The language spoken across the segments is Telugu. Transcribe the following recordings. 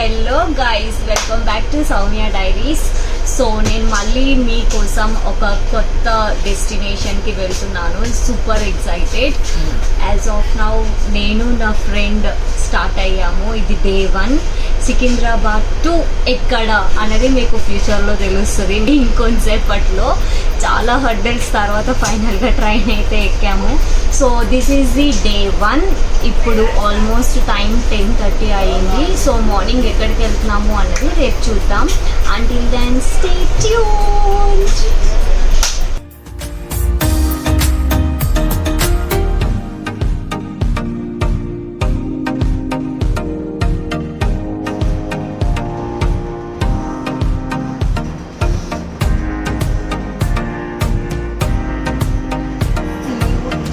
Hello guys, welcome back to Soumya diaries. So నేను మళ్ళీ మీకోసం ఒక కొత్త డెస్టినేషన్కి వెళ్తున్నాను. Super excited. As of now నేను నా ఫ్రెండ్ స్టార్ట్ అయ్యాము. ఇది డే 1. సికింద్రాబాద్ టు ఎక్కడ అనేది మీకు ఫ్యూచర్లో తెలుస్తుంది ఇంకొంతసేపట్లో. చాలా హర్డల్స్ తర్వాత ఫైనల్గా ట్రైన్ అయితే ఎక్కాము. So this is the day 1. ఇప్పుడు ఆల్మోస్ట్ టైం 10:30 అయ్యింది. సో మార్నింగ్ ఎక్కడికి వెళ్తున్నాము అన్నది రేపు చూద్దాం. Until then stay tuned.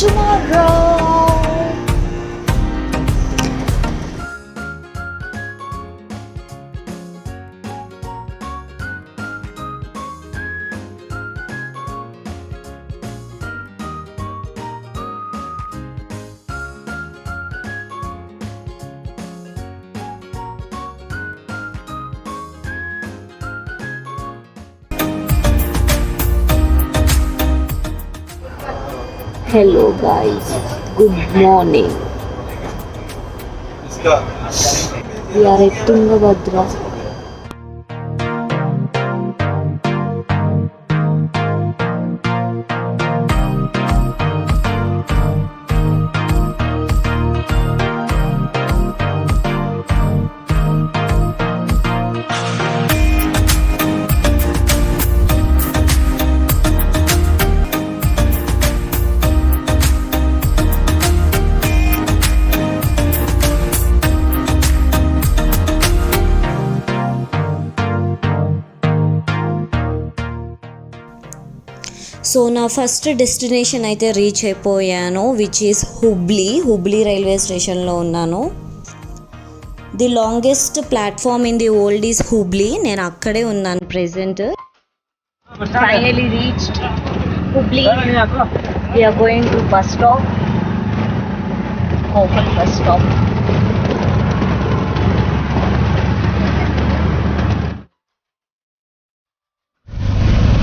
Tomorrow. Hello guys, good morning. We are at Tungabhadra. So నా ఫస్ట్ డెస్టినేషన్ అయితే రీచ్ అయిపోయాను, విచ్ ఈస్ హుబ్లీ రైల్వే స్టేషన్లో ఉన్నాను. The longest platform in the world is Hubli. నేను అక్కడే ఉన్నాను present. Finally reached Hubli. We are going to bus stop, open bus stop.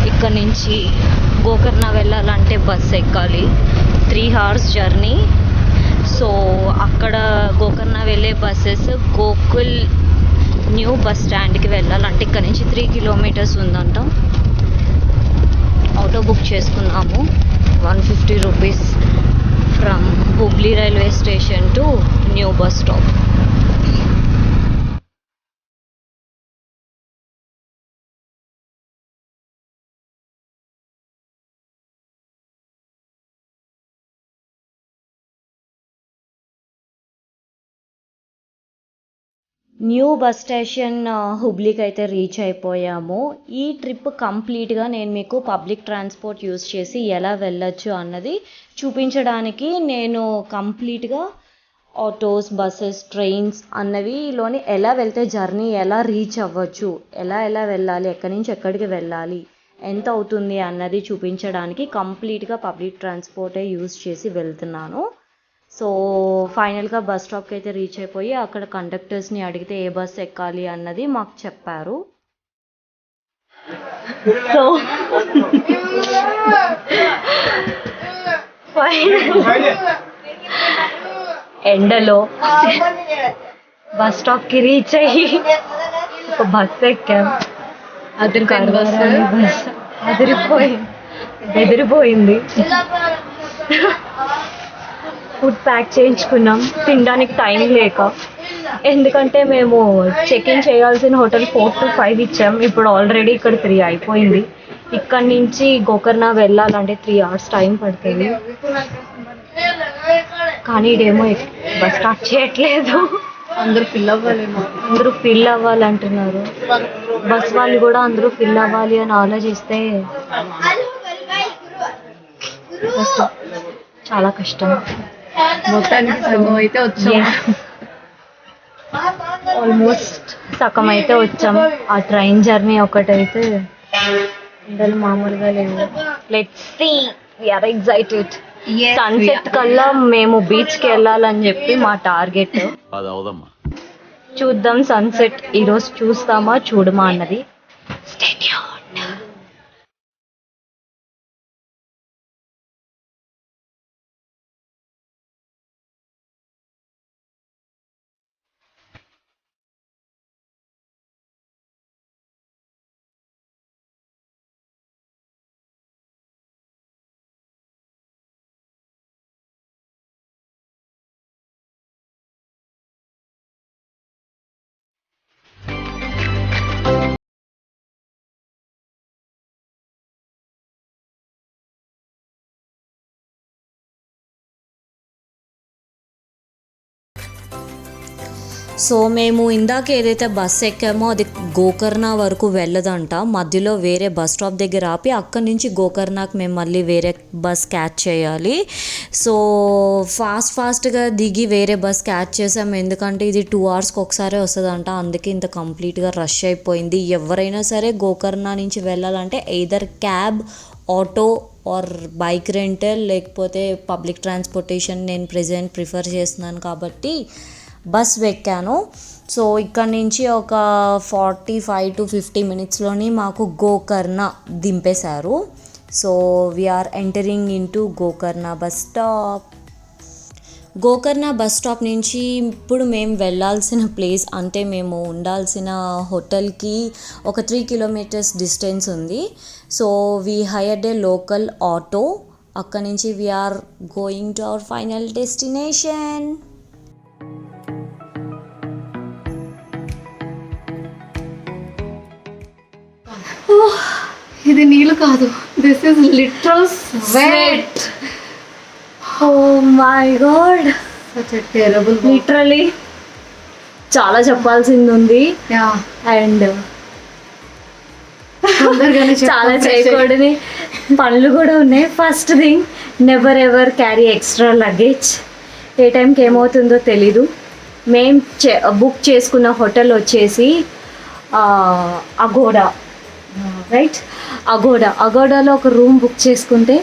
ఇక్కడ నుంచి గోకర్ణ వెళ్ళాలంటే బస్ ఎక్కాలి. 3 hours జర్నీ. సో అక్కడ గోకర్ణ వెళ్ళే బస్సెస్ గోకుల్ న్యూ బస్ స్టాండ్కి వెళ్ళాలంటే ఇక్కడ నుంచి 3 kilometers ఉందంట. ఆటో బుక్ చేసుకున్నాము. 150 rupees from Hubli railway station to new bus stop. New bus station హుబ్లీకి అయితే రీచ్ అయిపోయాము. ఈ ట్రిప్ కంప్లీట్గా నేను మీకు పబ్లిక్ ట్రాన్స్పోర్ట్ యూస్ చేసి ఎలా వెళ్ళొచ్చు అన్నది చూపించడానికి నేను కంప్లీట్గా ఆటోస్, బస్సెస్, ట్రైన్స్ అన్నవిలోని ఎలా వెళ్తే జర్నీ ఎలా రీచ్ అవ్వచ్చు, ఎలా వెళ్ళాలి, ఎక్కడి నుంచి ఎక్కడికి వెళ్ళాలి, ఎంత అవుతుంది అన్నది చూపించడానికి కంప్లీట్గా పబ్లిక్ ట్రాన్స్పోర్టే యూస్ చేసి వెళ్తున్నాను. సో ఫైనల్గా బస్ స్టాప్కి అయితే రీచ్ అయిపోయి అక్కడ కండక్టర్స్ని అడిగితే ఏ బస్ ఎక్కాలి అన్నది మాకు చెప్పారు. సో ఎండలో బస్ స్టాప్కి రీచ్ అయ్యి ఒక బస్ ఎక్కాం. బెదిరిపోయింది. ఫుడ్ ప్యాక్ చేయించుకున్నాం తినడానికి టైం లేక. ఎందుకంటే మేము చెక్ ఇన్ చేయాల్సిన హోటల్ 4 to 5 ఇచ్చాం. ఇప్పుడు ఆల్రెడీ ఇక్కడ 3 అయిపోయింది. ఇక్కడి నుంచి గోకర్ణ వెళ్ళాలంటే 3 hours టైం పడుతుంది. కానీ ఇదేమో బస్ స్టార్ట్ చేయట్లేదు. అందరూ ఫిల్ అవ్వాలంటున్నారు. బస్ వాళ్ళు కూడా అందరూ ఫిల్ అవ్వాలి అని ఆలోచిస్తే చాలా కష్టం. మొత్తానికి సగం అయితే వచ్చాం. ఆల్మోస్ట్ సగం అయితే వచ్చాం. ఆ ట్రైన్ జర్నీ ఒకటైతే ఎండలు మామూలుగా లేవు. Let's see, we are excited. Sunset కల్లా మేము బీచ్కి వెళ్ళాలని చెప్పి మా టార్గెట్. చూద్దాం సన్సెట్ ఈరోజు చూస్తామా చూడమా అన్నది. Stay tuned. సో మేము ఇందాక ఏదైతే బస్ ఎక్కామో అది గోకర్ణ వరకు వెళ్ళదంట. మధ్యలో వేరే బస్ స్టాప్ దగ్గర ఆపి అక్కడి నుంచి గోకర్ణకి మేము మళ్ళీ వేరే బస్ క్యాచ్ చేయాలి. సో ఫాస్ట్గా దిగి వేరే బస్ క్యాచ్ చేసాము, ఎందుకంటే ఇది 2 hours ఒకసారి వస్తుందంట. అందుకే ఇంత కంప్లీట్గా రష్ అయిపోయింది. ఎవరైనా సరే గోకర్ణ నుంచి వెళ్ళాలంటే either cab, auto or bike rental లేకపోతే పబ్లిక్ ట్రాన్స్పోర్టేషన్ నేను ప్రెజెంట్ ప్రిఫర్ చేస్తున్నాను కాబట్టి బస్ ఎక్కాను. సో ఇక్కడ నుంచి ఒక 45 to 50 minutesలోని మాకు గోకర్ణ దింపేశారు. So we are entering into Gokarna bus stop. Gokarna bus stop నుంచి ఇప్పుడు మేము వెళ్ళాల్సిన ప్లేస్ అంటే మేము ఉండాల్సిన హోటల్కి ఒక 3 kilometers డిస్టెన్స్ ఉంది. So we hired a local auto. అక్కడ నుంచి we are going to our final destination. ఇది నీళ్ళు కాదు, this is literal sweat. Oh my god, such a terrible. Literally చాలా చెప్పాల్సింది ఉంది అండ్ చాలా చేయకూడని పనులు కూడా ఉన్నాయి. First thing, never ever carry extra luggage. ఏ టైంకి ఏమవుతుందో తెలీదు. మేము బుక్ చేసుకున్న హోటల్ వచ్చేసి అగోడా, రైట్? అగోడాలో ఒక రూమ్ బుక్ చేసుకుంటే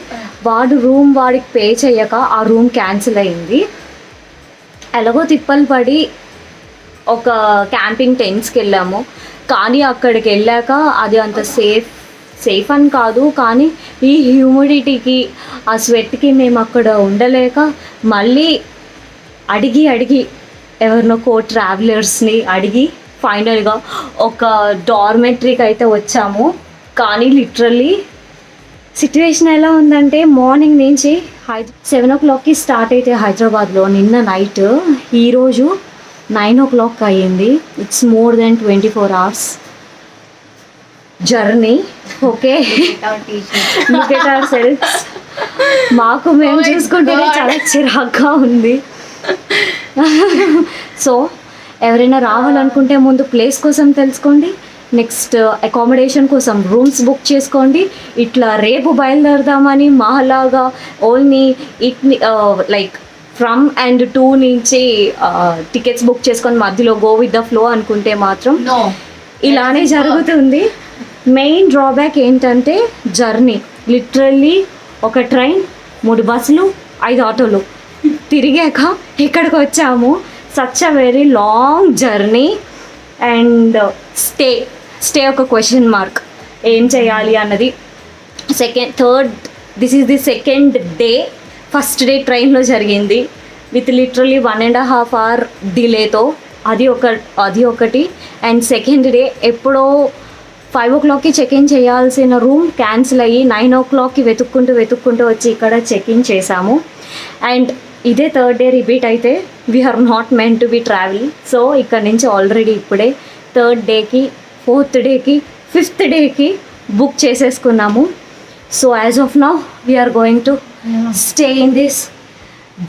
వాడికి పే చేయక ఆ రూమ్ క్యాన్సిల్ అయింది. ఎలాగో తిప్పలు పడి ఒక క్యాంపింగ్ టెంట్స్కి వెళ్ళాము. కానీ అక్కడికి వెళ్ళాక అది అంత సేఫ్ అని కాదు, కానీ ఈ హ్యూమిడిటీకి ఆ స్వెట్కి మేము అక్కడ ఉండలేక మళ్ళీ అడిగి ఎవరినో ట్రావెలర్స్ని అడిగి ఫైనల్గా ఒక డార్మెటరీకి అయితే వచ్చాము. కానీ లిటరల్లీ సిచ్యువేషన్ ఎలా ఉందంటే, మార్నింగ్ నుంచి 7 o'clockకి స్టార్ట్ అయితే హైదరాబాద్లో నిన్న నైట్, ఈరోజు 9 o'clock అయ్యింది. It's more than 24 hours journey. Okay, look at ourselves. మాకు మేము చూసుకుంటేనే చాలా చిరాగ్గా ఉంది. సో ఎవరైనా రావాలనుకుంటే ముందు ప్లేస్ కోసం తెలుసుకోండి, నెక్స్ట్ అకామిడేషన్ కోసం రూమ్స్ బుక్ చేసుకోండి. ఇట్లా రేపు బయలుదేరదామని మాలాగా only like from and to నుంచి టికెట్స్ బుక్ చేసుకొని మధ్యలో గో విత్ ద ఫ్లో అనుకుంటే మాత్రం ఇలానే జరుగుతుంది. మెయిన్ డ్రాబ్యాక్ ఏంటంటే జర్నీ. లిటరల్లీ ఒక ట్రైన్, 3 బస్సులు, 5 ఆటోలు తిరిగాక ఇక్కడికి వచ్చాము. Such a very long journey and stay ఒక క్వశ్చన్ మార్క్, ఏం చేయాలి అన్నది. This is the second day. First day ట్రైన్లో జరిగింది విత్ లిటరలీ 1.5 hour డిలేతో, అది ఒకటి. అండ్ సెకండ్ డే ఎప్పుడో 5 o'clockకి చెక్ఇన్ చేయాల్సిన రూమ్ క్యాన్సిల్ అయ్యి 9 o'clockకి వెతుక్కుంటూ వచ్చి ఇక్కడ చెక్ఇన్ చేశాము. అండ్ ఇదే థర్డ్ డే రిపీట్ అయితే we are not meant to be travel. So ఇక్కడ నుంచి ఆల్రెడీ ఇప్పుడే 3rd డేకి, 4th డేకి, 5th డేకి బుక్ చేసేసుకున్నాము. So as of now we are going to stay in this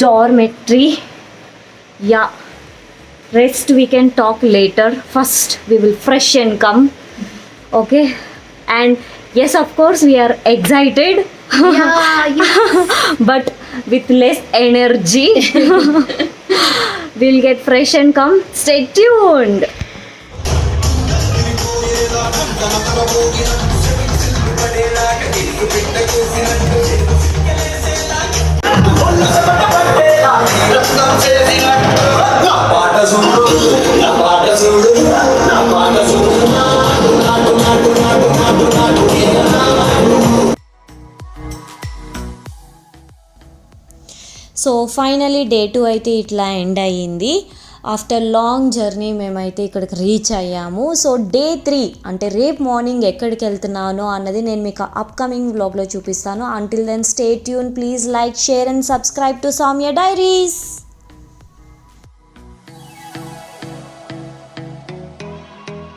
dormitory. Yeah, rest we can talk later. First we will fresh and come. Okay, and yes, of course we are excited. But with less energy. We'll get fresh and come. Stay tuned. So finally day 2 అయితే ఇట్లా ఎండ్ అయ్యింది. ఆఫ్టర్ లాంగ్ జర్నీ మేమైతే ఇక్కడికి రీచ్ అయ్యాము. సో డే 3 అంటే రేపు మార్నింగ్ ఎక్కడికి వెళ్తున్నానో అన్నది నేను మీకు అప్కమింగ్ వ్లాగ్లో చూపిస్తాను. Until then stay tune, please like, share and subscribe to Soumya diaries.